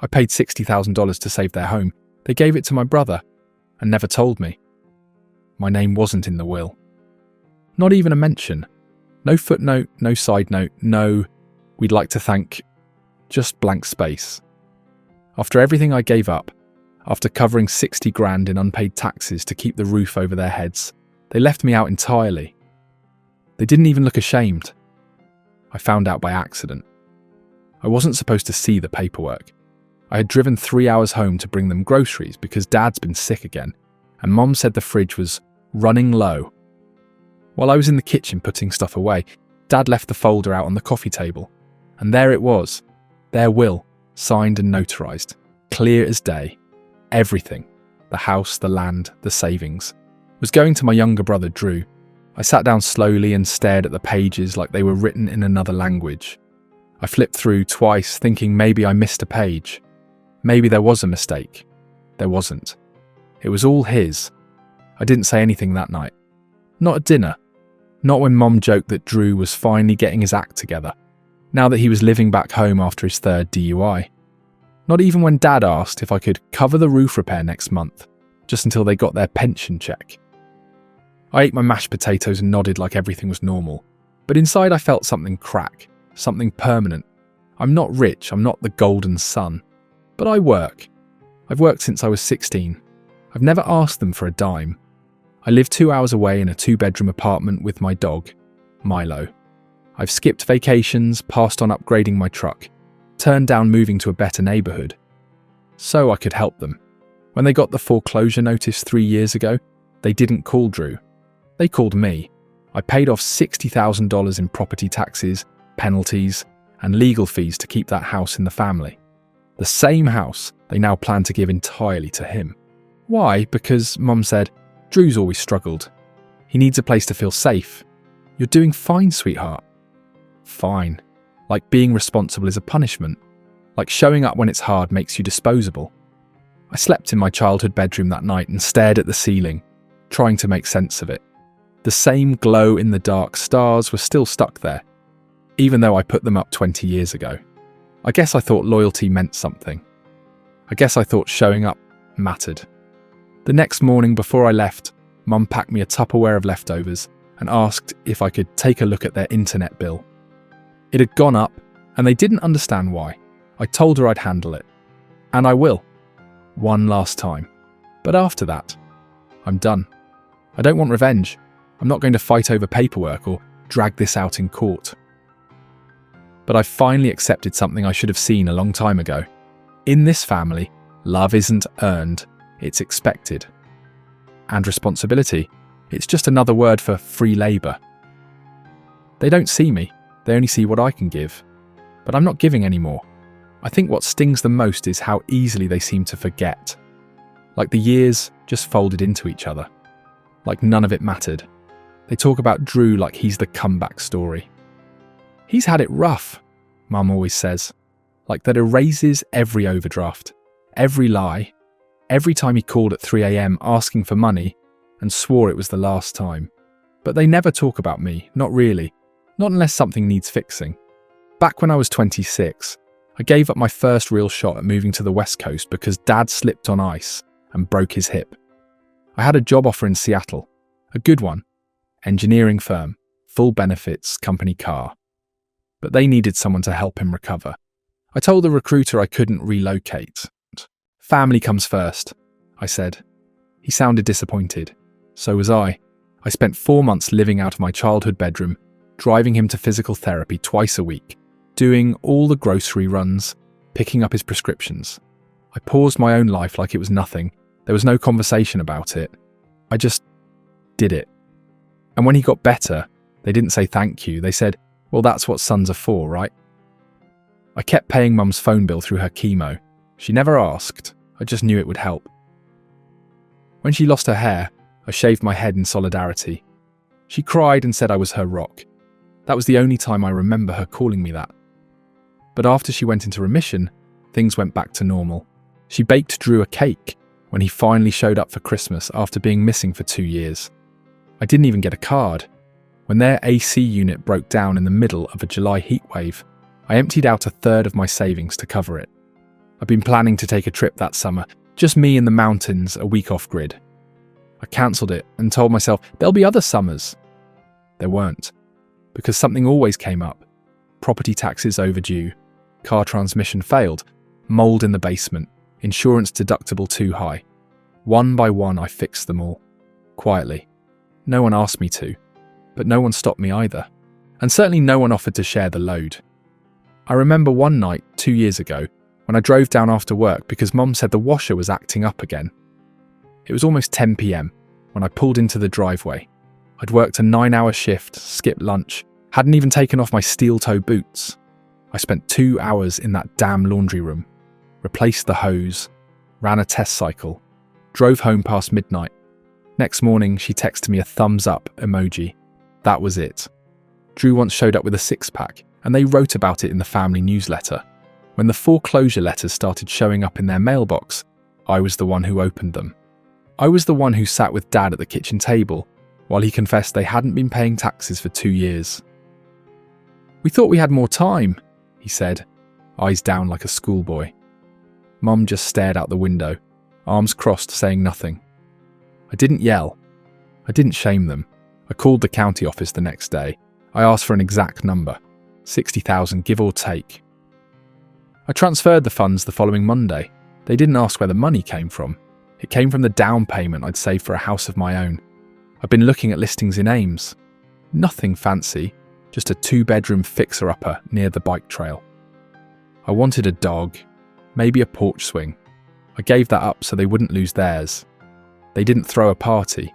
I paid $60,000 to save their home. They gave it to my brother and never told me. My name wasn't in the will. Not even a mention. No footnote, no side note, no, we'd like to thank, just blank space. After everything I gave up, after covering 60 grand in unpaid taxes to keep the roof over their heads, they left me out entirely. They didn't even look ashamed. I found out by accident. I wasn't supposed to see the paperwork. I had driven 3 hours home to bring them groceries because Dad's been sick again, and Mom said the fridge was running low. While I was in the kitchen putting stuff away, Dad left the folder out on the coffee table, and there it was, their will, signed and notarized, clear as day. Everything, the house, the land, the savings, was going to my younger brother Drew. I sat down slowly and stared at the pages like they were written in another language. I flipped through twice, thinking maybe I missed a page. Maybe there was a mistake. There wasn't. It was all his. I didn't say anything that night. Not at dinner. Not when Mom joked that Drew was finally getting his act together, now that he was living back home after his third DUI. Not even when Dad asked if I could cover the roof repair next month, just until they got their pension check. I ate my mashed potatoes and nodded like everything was normal, but inside I felt something crack, something permanent. I'm not rich, I'm not the golden son, but I work. I've worked since I was 16. I've never asked them for a dime. I live 2 hours away in a 2-bedroom apartment with my dog, Milo. I've skipped vacations, passed on upgrading my truck, turned down moving to a better neighbourhood. So I could help them. When they got the foreclosure notice 3 years ago, they didn't call Drew. They called me. I paid off $60,000 in property taxes, penalties, and legal fees to keep that house in the family. The same house they now plan to give entirely to him. Why? Because Mum said, Drew's always struggled. He needs a place to feel safe. You're doing fine, sweetheart. Fine. Like being responsible is a punishment. Like showing up when it's hard makes you disposable. I slept in my childhood bedroom that night and stared at the ceiling, trying to make sense of it. The same glow-in-the-dark stars were still stuck there, even though I put them up 20 years ago. I guess I thought loyalty meant something. I guess I thought showing up mattered. The next morning before I left, Mum packed me a Tupperware of leftovers and asked if I could take a look at their internet bill. It had gone up, and they didn't understand why. I told her I'd handle it. And I will. One last time. But after that, I'm done. I don't want revenge. I'm not going to fight over paperwork or drag this out in court. But I finally accepted something I should have seen a long time ago. In this family, love isn't earned, it's expected. And responsibility, it's just another word for free labour. They don't see me, they only see what I can give. But I'm not giving anymore. I think what stings them most is how easily they seem to forget. Like the years just folded into each other. Like none of it mattered. They talk about Drew like he's the comeback story. He's had it rough, Mum always says. Like that erases every overdraft, every lie, every time he called at 3 a.m. asking for money and swore it was the last time. But they never talk about me, not really, not unless something needs fixing. Back when I was 26, I gave up my first real shot at moving to the West Coast because Dad slipped on ice and broke his hip. I had a job offer in Seattle, a good one, engineering firm, full benefits, company car. But they needed someone to help him recover. I told the recruiter I couldn't relocate. Family comes first, I said. He sounded disappointed. So was I. I spent 4 months living out of my childhood bedroom, driving him to physical therapy twice a week, doing all the grocery runs, picking up his prescriptions. I paused my own life like it was nothing. There was no conversation about it. I just did it. And when he got better, they didn't say thank you. They said, well, that's what sons are for, right? I kept paying Mum's phone bill through her chemo. She never asked. I just knew it would help. When she lost her hair, I shaved my head in solidarity. She cried and said I was her rock. That was the only time I remember her calling me that. But after she went into remission, things went back to normal. She baked Drew a cake when he finally showed up for Christmas after being missing for 2 years. I didn't even get a card. When their AC unit broke down in the middle of a July heatwave, I emptied out 1/3 of my savings to cover it. I'd been planning to take a trip that summer, just me in the mountains, a week off grid. I cancelled it and told myself there'll be other summers. There weren't, because something always came up. Property taxes overdue, car transmission failed, mould in the basement, insurance deductible too high. One by one I fixed them all, quietly. No one asked me to, but no one stopped me either, and certainly no one offered to share the load. I remember one night 2 years ago when I drove down after work because Mum said the washer was acting up again. It was almost 10 p.m. when I pulled into the driveway. I'd worked a 9-hour shift, skipped lunch, hadn't even taken off my steel-toe boots. I spent 2 hours in that damn laundry room, replaced the hose, ran a test cycle, drove home past midnight. Next morning, she texted me a thumbs up emoji. That was it. Drew once showed up with a six-pack, and they wrote about it in the family newsletter. When the foreclosure letters started showing up in their mailbox, I was the one who opened them. I was the one who sat with Dad at the kitchen table while he confessed they hadn't been paying taxes for 2 years. "We thought we had more time," he said, eyes down like a schoolboy. Mum just stared out the window, arms crossed, saying nothing. I didn't yell. I didn't shame them. I called the county office the next day. I asked for an exact number, 60,000 give or take. I transferred the funds the following Monday. They didn't ask where the money came from. It came from the down payment I'd saved for a house of my own. I've been looking at listings in Ames. Nothing fancy, just a 2-bedroom fixer-upper near the bike trail. I wanted a dog, maybe a porch swing. I gave that up so they wouldn't lose theirs. They didn't throw a party.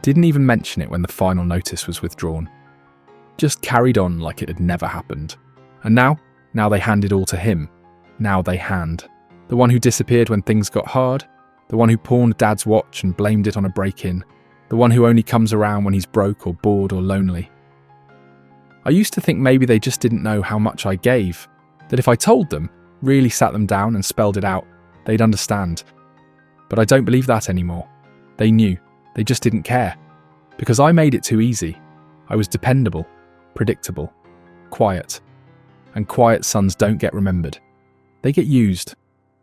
Didn't even mention it when the final notice was withdrawn. Just carried on like it had never happened. And now they hand it all to him. Now they hand. The one who disappeared when things got hard. The one who pawned Dad's watch and blamed it on a break-in. The one who only comes around when he's broke or bored or lonely. I used to think maybe they just didn't know how much I gave. That if I told them, really sat them down and spelled it out, they'd understand. But I don't believe that anymore. They knew. They just didn't care. Because I made it too easy. I was dependable, predictable, quiet. And quiet sons don't get remembered. They get used.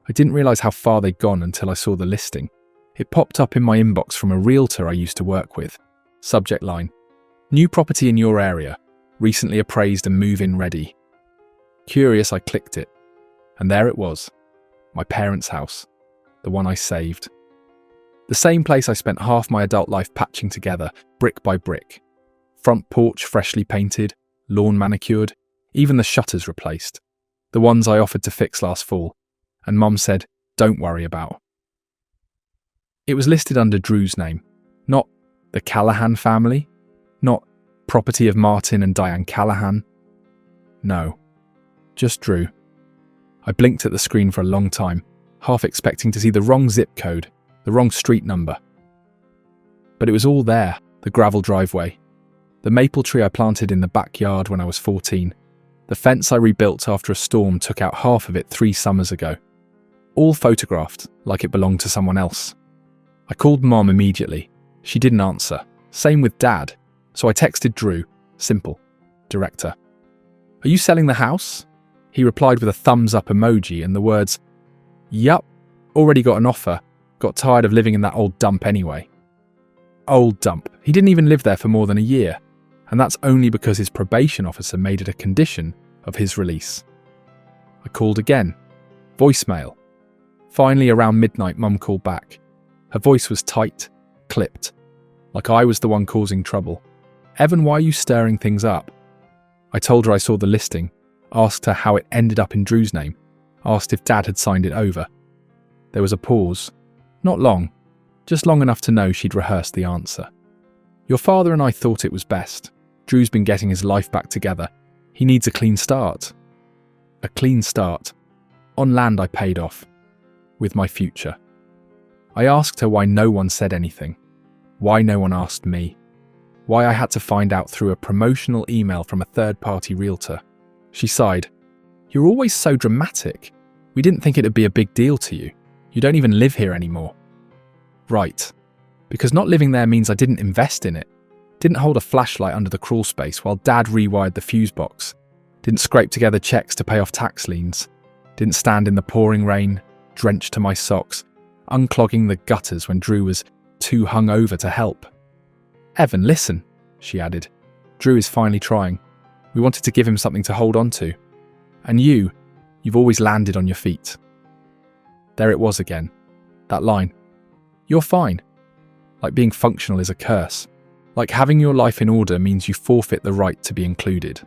I didn't realise how far they'd gone until I saw the listing. It popped up in my inbox from a realtor I used to work with. Subject line: new property in your area, recently appraised and move-in ready. Curious, I clicked it. And there it was. My parents' house. The one I saved. The same place I spent half my adult life patching together, brick by brick. Front porch freshly painted, lawn manicured, even the shutters replaced. The ones I offered to fix last fall, and Mum said, don't worry about. It was listed under Drew's name, not the Callahan family, not property of Martin and Diane Callahan. No, just Drew. I blinked at the screen for a long time, half expecting to see the wrong zip code, the wrong street number. But it was all there, the gravel driveway, the maple tree I planted in the backyard when I was 14, the fence I rebuilt after a storm took out half of it 3 summers ago. All photographed like it belonged to someone else. I called Mom immediately. She didn't answer. Same with Dad. So I texted Drew. Simple. Director. Are you selling the house? He replied with a thumbs up emoji and the words, yup, already got an offer. Got tired of living in that old dump anyway. Old dump. He didn't even live there for more than a year. And that's only because his probation officer made it a condition of his release. I called again. Voicemail. Finally, around midnight, Mum called back. Her voice was tight, clipped, like I was the one causing trouble. Evan, why are you stirring things up? I told her I saw the listing, asked her how it ended up in Drew's name, asked if Dad had signed it over. There was a pause. Not long, just long enough to know she'd rehearsed the answer. Your father and I thought it was best. Drew's been getting his life back together. He needs a clean start. A clean start. On land I paid off. With my future. I asked her why no one said anything. Why no one asked me. Why I had to find out through a promotional email from a third-party realtor. She sighed. You're always so dramatic. We didn't think it'd be a big deal to you. You don't even live here anymore. Right. Because not living there means I didn't invest in it. Didn't hold a flashlight under the crawl space while Dad rewired the fuse box. Didn't scrape together checks to pay off tax liens. Didn't stand in the pouring rain, drenched to my socks, unclogging the gutters when Drew was too hungover to help. "Evan, listen," she added. "Drew is finally trying. We wanted to give him something to hold on to. And you've always landed on your feet." There it was again, that line. "You're fine." Like being functional is a curse. Like having your life in order means you forfeit the right to be included.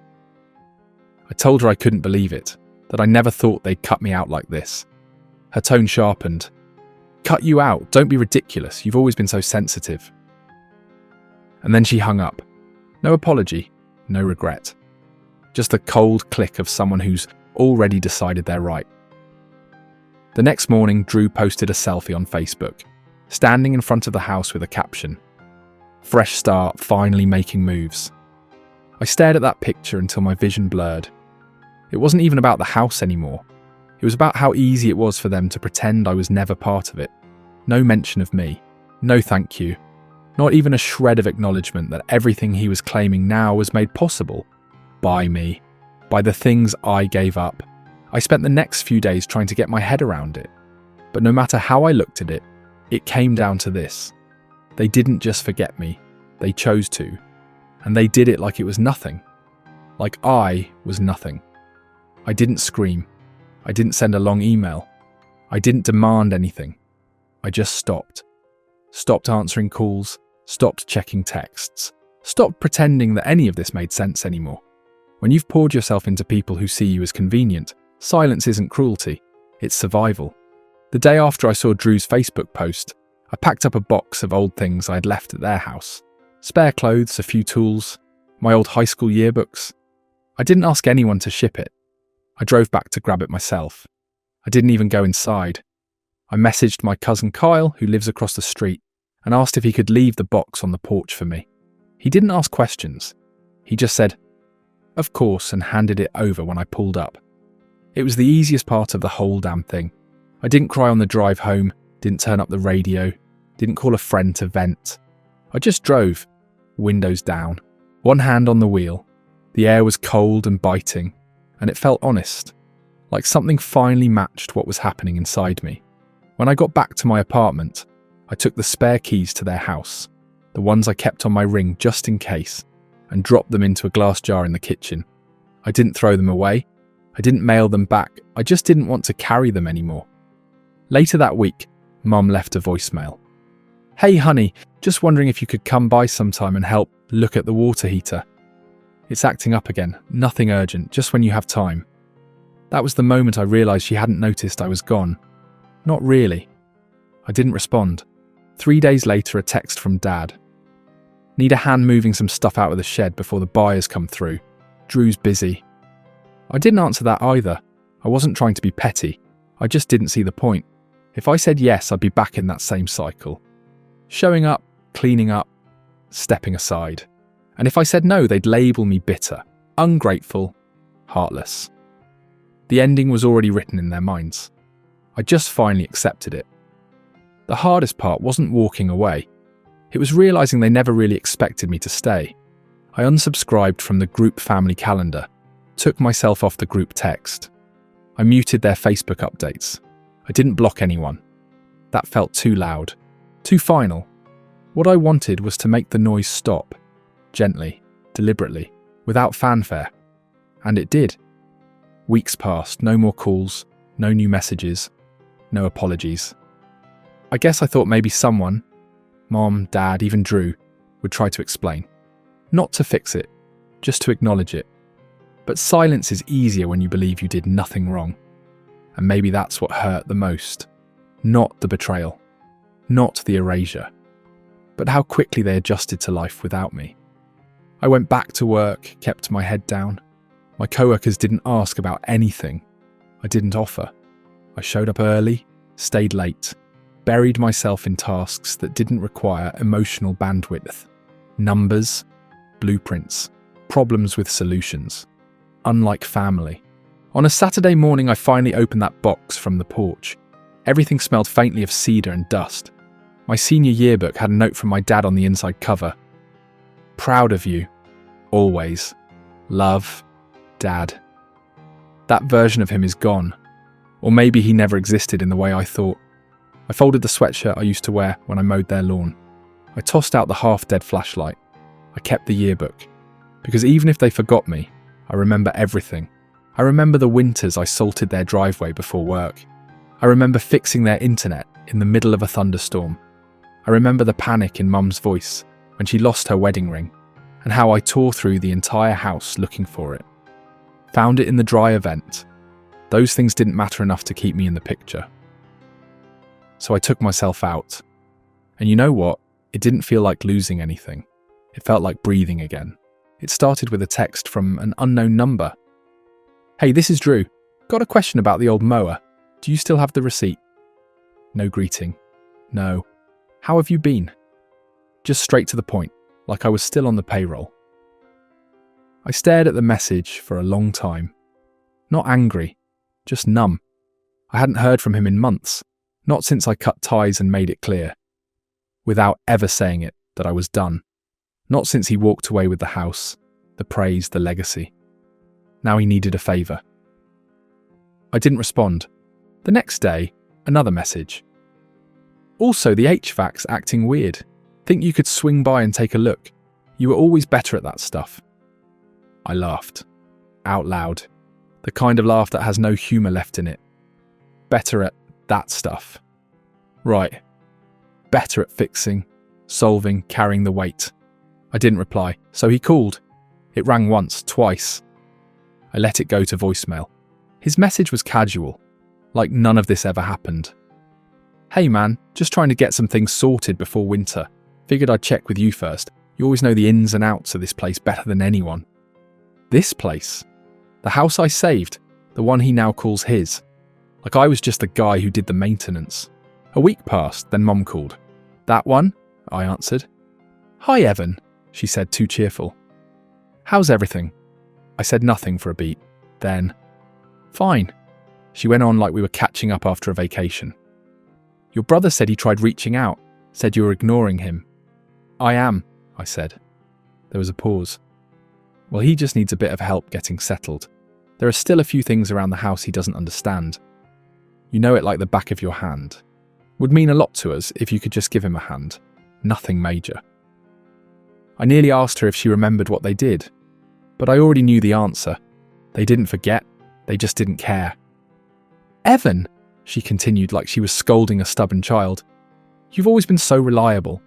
I told her I couldn't believe it, that I never thought they'd cut me out like this. Her tone sharpened. "Cut you out? Don't be ridiculous. You've always been so sensitive." And then she hung up. No apology, no regret. Just the cold click of someone who's already decided they're right. The next morning, Drew posted a selfie on Facebook, standing in front of the house with a caption, "Fresh start, finally making moves." I stared at that picture until my vision blurred. It wasn't even about the house anymore. It was about how easy it was for them to pretend I was never part of it. No mention of me. No thank you. Not even a shred of acknowledgement that everything he was claiming now was made possible. By me. By the things I gave up. I spent the next few days trying to get my head around it. But no matter how I looked at it, it came down to this. They didn't just forget me. They chose to. And they did it like it was nothing. Like I was nothing. I didn't scream. I didn't send a long email. I didn't demand anything. I just stopped. Stopped answering calls. Stopped checking texts. Stopped pretending that any of this made sense anymore. When you've poured yourself into people who see you as convenient, silence isn't cruelty, it's survival. The day after I saw Drew's Facebook post, I packed up a box of old things I had left at their house. Spare clothes, a few tools, my old high school yearbooks. I didn't ask anyone to ship it. I drove back to grab it myself. I didn't even go inside. I messaged my cousin Kyle, who lives across the street, and asked if he could leave the box on the porch for me. He didn't ask questions. He just said, "Of course," and handed it over when I pulled up. It was the easiest part of the whole damn thing. I didn't cry on the drive home, didn't turn up the radio, didn't call a friend to vent. I just drove, windows down, one hand on the wheel. The air was cold and biting, and it felt honest, like something finally matched what was happening inside me. When I got back to my apartment, I took the spare keys to their house, the ones I kept on my ring just in case, and dropped them into a glass jar in the kitchen. I didn't throw them away. I didn't mail them back. I just didn't want to carry them anymore. Later that week, Mum left a voicemail. "Hey honey, just wondering if you could come by sometime and help look at the water heater. It's acting up again, nothing urgent, just when you have time." That was the moment I realised she hadn't noticed I was gone. Not really. I didn't respond. 3 days later, a text from Dad. "Need a hand moving some stuff out of the shed before the buyers come through. Drew's busy." I didn't answer that either. I wasn't trying to be petty. I just didn't see the point. If I said yes, I'd be back in that same cycle. Showing up, cleaning up, stepping aside. And if I said no, they'd label me bitter, ungrateful, heartless. The ending was already written in their minds. I just finally accepted it. The hardest part wasn't walking away. It was realising they never really expected me to stay. I unsubscribed from the group family calendar, took myself off the group text. I muted their Facebook updates. I didn't block anyone. That felt too loud, too final. What I wanted was to make the noise stop, gently, deliberately, without fanfare. And it did. Weeks passed, no more calls, no new messages, no apologies. I guess I thought maybe someone, Mom, Dad, even Drew, would try to explain. Not to fix it, just to acknowledge it. But silence is easier when you believe you did nothing wrong. And maybe that's what hurt the most. Not the betrayal. Not the erasure. But how quickly they adjusted to life without me. I went back to work, kept my head down. My coworkers didn't ask about anything. I didn't offer. I showed up early, stayed late, buried myself in tasks that didn't require emotional bandwidth. Numbers, blueprints, problems with solutions. Unlike family. On a Saturday morning, I finally opened that box from the porch. Everything smelled faintly of cedar and dust. My senior yearbook had a note from my dad on the inside cover. "Proud of you. Always. Love, Dad." That version of him is gone. Or maybe he never existed in the way I thought. I folded the sweatshirt I used to wear when I mowed their lawn. I tossed out the half-dead flashlight. I kept the yearbook. Because even if they forgot me, I remember everything. I remember the winters I salted their driveway before work. I remember fixing their internet in the middle of a thunderstorm. I remember the panic in Mum's voice when she lost her wedding ring, and how I tore through the entire house looking for it. Found it in the dryer vent. Those things didn't matter enough to keep me in the picture. So I took myself out. And you know what? It didn't feel like losing anything. It felt like breathing again. It started with a text from an unknown number. "Hey, this is Drew. Got a question about the old mower. Do you still have the receipt?" No greeting. No. "How have you been?" Just straight to the point, like I was still on the payroll. I stared at the message for a long time. Not angry, just numb. I hadn't heard from him in months, not since I cut ties and made it clear, without ever saying it, that I was done. Not since he walked away with the house, the praise, the legacy. Now he needed a favour. I didn't respond. The next day, another message. "Also, the HVAC's acting weird. Think you could swing by and take a look. You were always better at that stuff." I laughed. Out loud. The kind of laugh that has no humour left in it. Better at that stuff. Right. Better at fixing, solving, carrying the weight. I didn't reply, so he called. It rang once, twice. I let it go to voicemail. His message was casual, like none of this ever happened. "Hey man, just trying to get some things sorted before winter. Figured I'd check with you first. You always know the ins and outs of this place better than anyone." This place? The house I saved, the one he now calls his. Like I was just the guy who did the maintenance. A week passed, then Mum called. "That one?" I answered. "Hi Evan," she said, too cheerful. "How's everything?" I said nothing for a beat. Then, "Fine." She went on like we were catching up after a vacation. "Your brother said he tried reaching out, said you were ignoring him." "I am," I said. There was a pause. "Well, he just needs a bit of help getting settled. There are still a few things around the house he doesn't understand. You know it like the back of your hand. Would mean a lot to us if you could just give him a hand. Nothing major." I nearly asked her if she remembered what they did, but I already knew the answer. They didn't forget, they just didn't care. "Evan," she continued like she was scolding a stubborn child, "you've always been so reliable.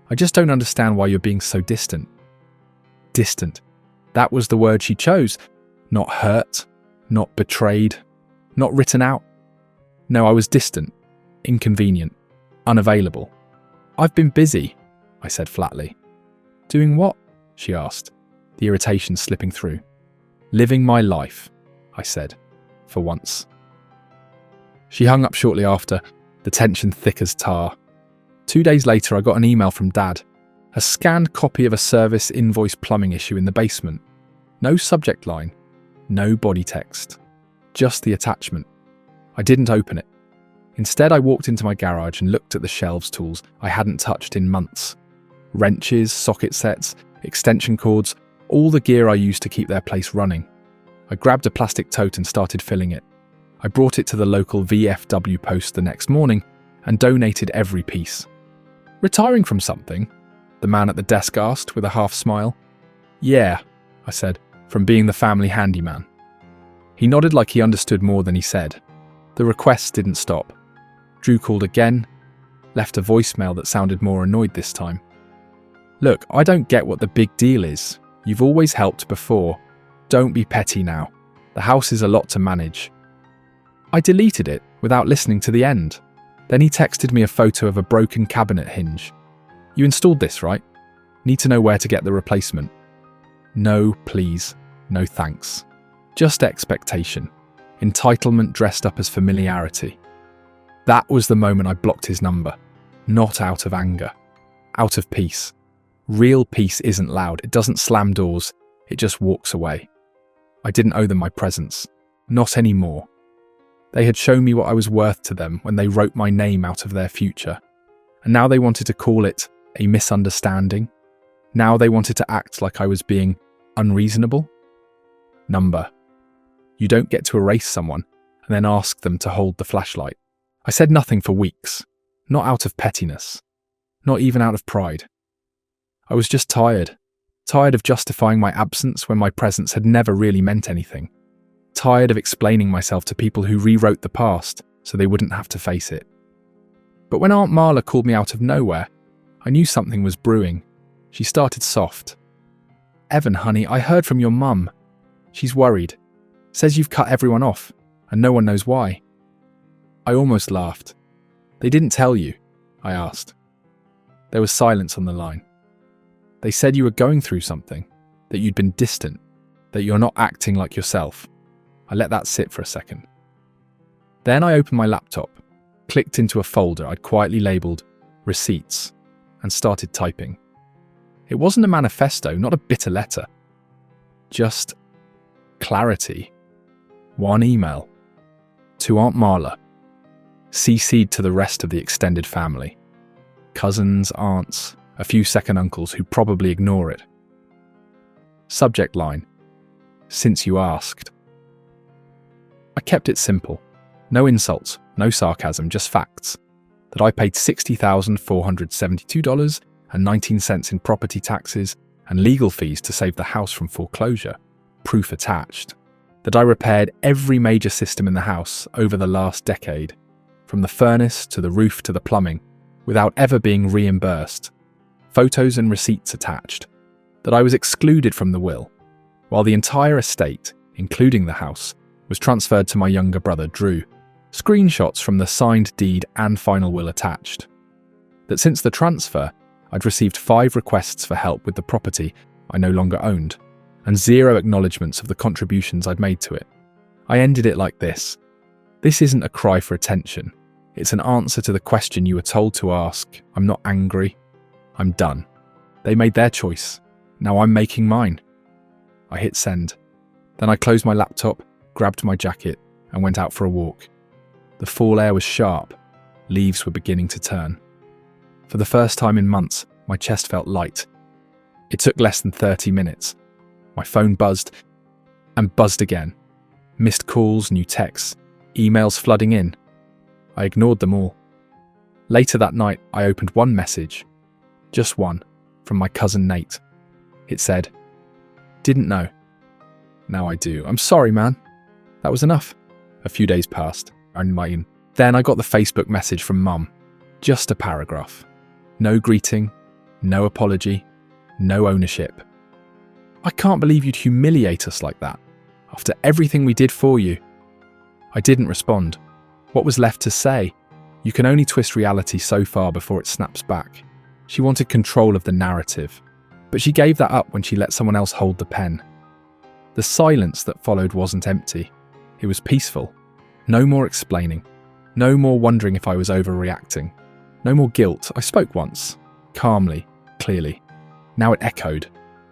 I just don't understand why you're being so distant." Distant. That was the word she chose. Not hurt, not betrayed, not written out. No, I was distant, inconvenient, unavailable. "I've been busy," I said flatly. "Doing what?" she asked, the irritation slipping through. "Living my life," I said, for once. She hung up shortly after, the tension thick as tar. 2 days later, I got an email from Dad. A scanned copy of a service invoice plumbing issue in the basement. No subject line, no body text, just the attachment. I didn't open it. Instead, I walked into my garage and looked at the shelves tools I hadn't touched in months. Wrenches, socket sets, extension cords, all the gear I used to keep their place running. I grabbed a plastic tote and started filling it. I brought it to the local VFW post the next morning and donated every piece. "Retiring from something?" the man at the desk asked with a half smile. "Yeah," I said, "from being the family handyman." He nodded like he understood more than he said. The requests didn't stop. Drew called again, left a voicemail that sounded more annoyed this time. "Look, I don't get what the big deal is. You've always helped before. Don't be petty now. The house is a lot to manage." I deleted it without listening to the end. Then he texted me a photo of a broken cabinet hinge. "You installed this, right? Need to know where to get the replacement." No, please. No thanks. Just expectation. Entitlement dressed up as familiarity. That was the moment I blocked his number. Not out of anger. Out of peace. Real peace isn't loud. It doesn't slam doors. It just walks away. I didn't owe them my presence. Not anymore. They had shown me what I was worth to them when they wrote my name out of their future. And now they wanted to call it a misunderstanding. Now they wanted to act like I was being unreasonable. Number. You don't get to erase someone and then asked them to hold the flashlight. I said nothing for weeks, not out of pettiness, not even out of pride. I was just tired of justifying my absence when my presence had never really meant anything, tired of explaining myself to people who rewrote the past so they wouldn't have to face it. But when Aunt Marla called me out of nowhere, I knew something was brewing. She started soft. "Evan, honey, I heard from your mum. She's worried. Says you've cut everyone off, and no one knows why." I almost laughed. "They didn't tell you?" I asked. There was silence on the line. "They said you were going through something, that you'd been distant, that you're not acting like yourself." I let that sit for a second. Then I opened my laptop, clicked into a folder I'd quietly labelled Receipts, and started typing. It wasn't a manifesto, not a bitter letter. Just clarity. One email. To Aunt Marla. CC'd to the rest of the extended family. Cousins, aunts, a few second uncles who probably ignore it. Subject line. Since you asked. I kept it simple. No insults, no sarcasm, just facts. That I paid $60,472.19 in property taxes and legal fees to save the house from foreclosure. Proof attached. That I repaired every major system in the house over the last decade, from the furnace to the roof to the plumbing, without ever being reimbursed. Photos and receipts attached. That I was excluded from the will, while the entire estate, including the house, was transferred to my younger brother Drew. Screenshots from the signed deed and final will attached. That since the transfer, I'd received 5 requests for help with the property I no longer owned, and 0 acknowledgements of the contributions I'd made to it. I ended it like this. This isn't a cry for attention. It's an answer to the question you were told to ask. I'm not angry. I'm done. They made their choice. Now I'm making mine. I hit send. Then I closed my laptop, grabbed my jacket, and went out for a walk. The fall air was sharp. Leaves were beginning to turn. For the first time in months, my chest felt light. It took less than 30 minutes. My phone buzzed and buzzed again. Missed calls, new texts, emails flooding in. I ignored them all. Later that night, I opened one message. Just one, from my cousin Nate. It said, "Didn't know. Now I do. I'm sorry, man." That was enough. A few days passed. Then I got the Facebook message from Mum. Just a paragraph. No greeting, no apology, no ownership. "I can't believe you'd humiliate us like that, after everything we did for you." I didn't respond. What was left to say? You can only twist reality so far before it snaps back. She wanted control of the narrative, but she gave that up when she let someone else hold the pen. The silence that followed wasn't empty. It was peaceful. No more explaining. No more wondering if I was overreacting. No more guilt. I spoke once. Calmly, clearly. Now it echoed.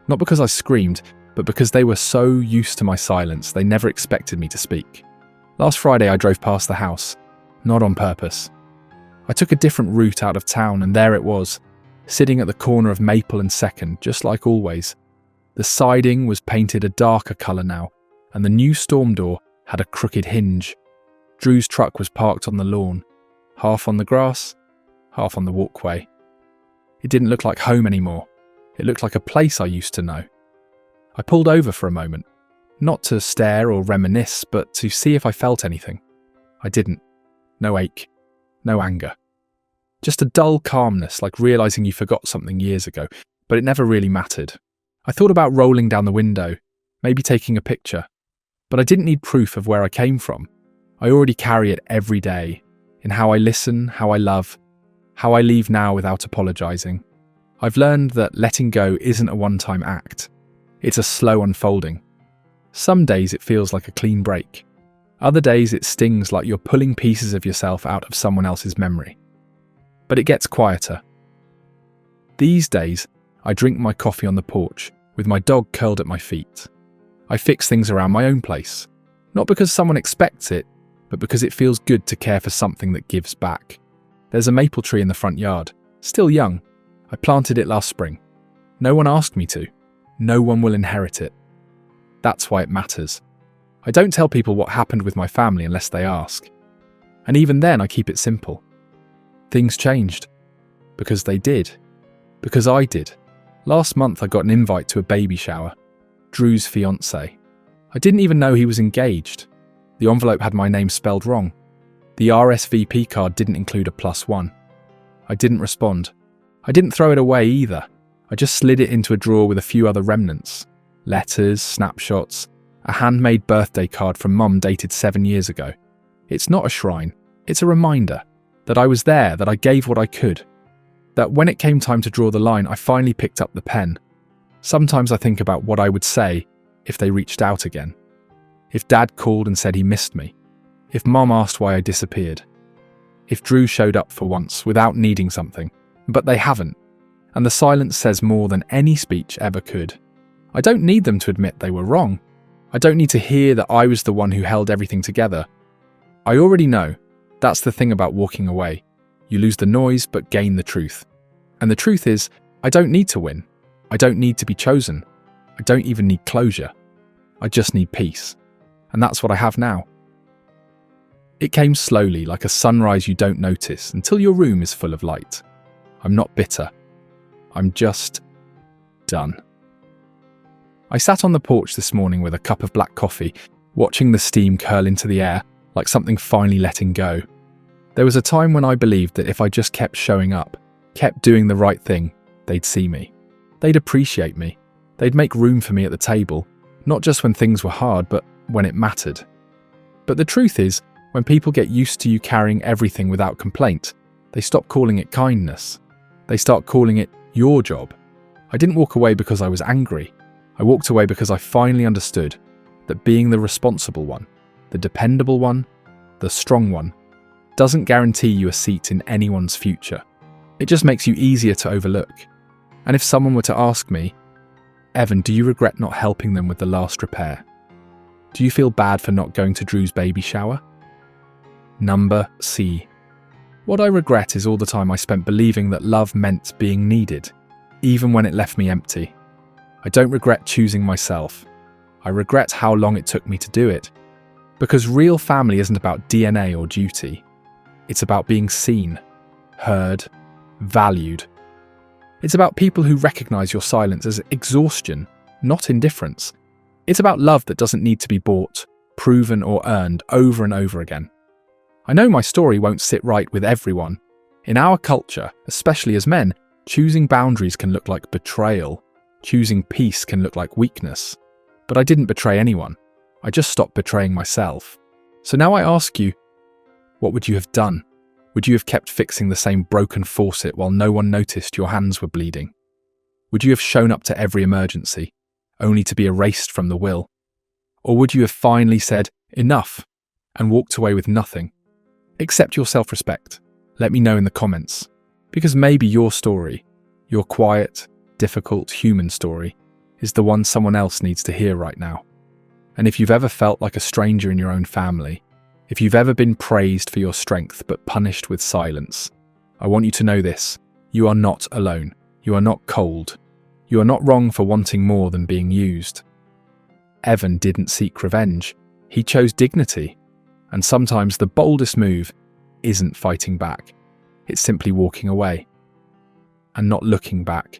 Not because I screamed, but because they were so used to my silence, they never expected me to speak. Last Friday I drove past the house. Not on purpose. I took a different route out of town, and there it was, sitting at the corner of Maple and 2nd, just like always. The siding was painted a darker colour now, and the new storm door had a crooked hinge. Drew's truck was parked on the lawn, half on the grass, half on the walkway. It didn't look like home anymore. It looked like a place I used to know. I pulled over for a moment, not to stare or reminisce, but to see if I felt anything. I didn't. No ache, no anger. Just a dull calmness, like realising you forgot something years ago, but it never really mattered. I thought about rolling down the window, maybe taking a picture, but I didn't need proof of where I came from. I already carry it every day, in how I listen, how I love, how I leave now without apologising. I've learned that letting go isn't a one-time act. It's a slow unfolding. Some days it feels like a clean break. Other days it stings like you're pulling pieces of yourself out of someone else's memory. But it gets quieter. These days, I drink my coffee on the porch, with my dog curled at my feet. I fix things around my own place, not because someone expects it, but because it feels good to care for something that gives back. There's a maple tree in the front yard, still young. I planted it last spring. No one asked me to. No one will inherit it. That's why it matters. I don't tell people what happened with my family unless they ask. And even then, I keep it simple. Things changed. Because they did. Because I did. Last month, I got an invite to a baby shower. Drew's fiancé. I didn't even know he was engaged. The envelope had my name spelled wrong. The RSVP card didn't include a +1. I didn't respond. I didn't throw it away either. I just slid it into a drawer with a few other remnants. Letters, snapshots, a handmade birthday card from Mum dated 7 years ago. It's not a shrine. It's a reminder that I was there, that I gave what I could. That when it came time to draw the line, I finally picked up the pen. Sometimes I think about what I would say if they reached out again. If Dad called and said he missed me. If Mum asked why I disappeared. If Drew showed up for once without needing something. But they haven't. And the silence says more than any speech ever could. I don't need them to admit they were wrong. I don't need to hear that I was the one who held everything together. I already know. That's the thing about walking away. You lose the noise but gain the truth. And the truth is, I don't need to win. I don't need to be chosen. I don't even need closure. I just need peace. And that's what I have now. It came slowly, like a sunrise you don't notice, until your room is full of light. I'm not bitter. I'm just done. I sat on the porch this morning with a cup of black coffee, watching the steam curl into the air, like something finally letting go. There was a time when I believed that if I just kept showing up, kept doing the right thing, they'd see me. They'd appreciate me. They'd make room for me at the table, not just when things were hard, but when it mattered. But the truth is, when people get used to you carrying everything without complaint, they stop calling it kindness. They start calling it your job. I didn't walk away because I was angry. I walked away because I finally understood that being the responsible one, the dependable one, the strong one, doesn't guarantee you a seat in anyone's future. It just makes you easier to overlook. And if someone were to ask me, Evan, do you regret not helping them with the last repair? Do you feel bad for not going to Drew's baby shower? Number C. What I regret is all the time I spent believing that love meant being needed, even when it left me empty. I don't regret choosing myself. I regret how long it took me to do it. Because real family isn't about DNA or duty. It's about being seen, heard, valued. It's about people who recognize your silence as exhaustion, not indifference. It's about love that doesn't need to be bought, proven or earned over and over again. I know my story won't sit right with everyone. In our culture, especially as men, choosing boundaries can look like betrayal. Choosing peace can look like weakness. But I didn't betray anyone. I just stopped betraying myself. So now I ask you, what would you have done? Would you have kept fixing the same broken faucet while no one noticed your hands were bleeding? Would you have shown up to every emergency, only to be erased from the will? Or would you have finally said, enough, and walked away with nothing? Accept your self-respect. Let me know in the comments. Because maybe your story, your quiet, difficult human story, is the one someone else needs to hear right now. And if you've ever felt like a stranger in your own family, if you've ever been praised for your strength but punished with silence, I want you to know this. You are not alone. You are not cold. You are not wrong for wanting more than being used. Evan didn't seek revenge. He chose dignity. And sometimes the boldest move isn't fighting back. It's simply walking away and not looking back.